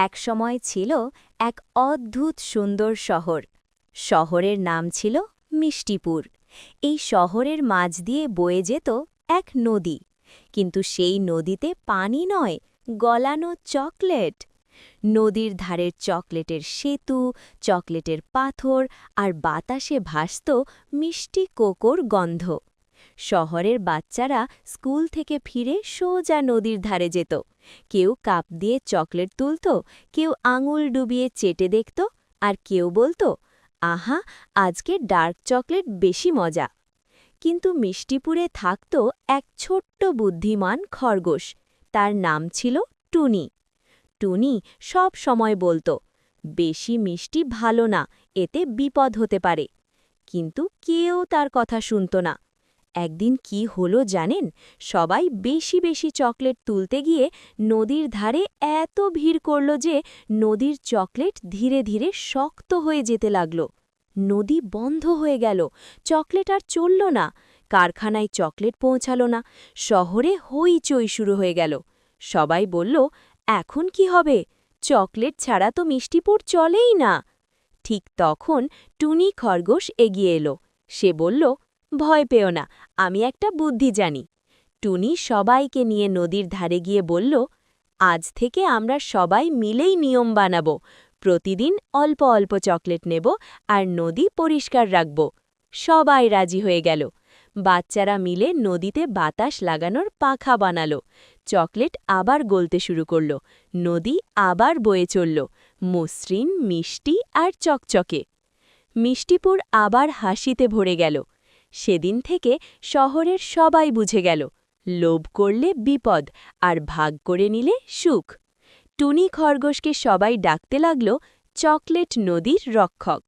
একসময় ছিল এক অদ্ভুত সুন্দর শহর। শহরের নাম ছিল মিষ্টিপুর। এই শহরের মাঝ দিয়ে বয়ে যেত এক নদী, কিন্তু সেই নদীতে পানি নয়, গলানো চকলেট। নদীর ধারের চকলেটের সেতু, চকলেটের পাথর আর বাতাসে ভাসত মিষ্টি কোকোর গন্ধ। শহরের বাচ্চারা স্কুল থেকে ফিরে সোজা নদীর ধারে যেত। কেউ কাপ দিয়ে চকলেট তুলত, কেউ আঙুল ডুবিয়ে চেটে দেখত, আর কেউ বলতো, আহা, আজকে ডার্ক চকলেট বেশি মজা। কিন্তু মিষ্টিপুরে থাকত এক ছোট্ট বুদ্ধিমান খরগোশ। তার নাম ছিল টুনি। টুনি সব সময় বলতো, বেশি মিষ্টি ভালো না, এতে বিপদ হতে পারে। কিন্তু কেউ তার কথা শুনত না। একদিন কি হলো জানেন? সবাই বেশি বেশি চকলেট তুলতে গিয়ে নদীর ধারে এত ভিড় করল যে নদীর চকলেট ধীরে ধীরে শক্ত হয়ে যেতে লাগল। নদী বন্ধ হয়ে গেল, চকলেট আর চলল না। কারখানায় চকলেট পৌঁছালো না, শহরে হইচই শুরু হয়ে গেল। সবাই বলল, এখন কি হবে? চকলেট ছাড়া তো মিষ্টিপুর চলেই না। ঠিক তখন টুনি খরগোশ এগিয়ে এলো। সে বলল, ভয় পেও না, আমি একটা বুদ্ধি জানি। টুনি সবাইকে নিয়ে নদীর ধারে গিয়ে বলল, আজ থেকে আমরা সবাই মিলেই নিয়ম বানাবো। প্রতিদিন অল্প অল্প চকলেট নেব আর নদী পরিষ্কার রাখব। সবাই রাজি হয়ে গেল। বাচ্চারা মিলে নদীতে বাতাস লাগানোর পাখা বানালো। চকলেট আবার গলতে শুরু করল। নদী আবার বয়ে চলল, মসৃণ, মিষ্টি আর চকচকে। মিষ্টিপুর আবার হাসিতে ভরে গেল। সেদিন থেকে শহরের সবাই বুঝে গেল, লোভ করলে বিপদ, আর ভাগ করে নিলে সুখ। টুনি খরগোশকে সবাই ডাকতে লাগল চকলেট নদীর রক্ষক।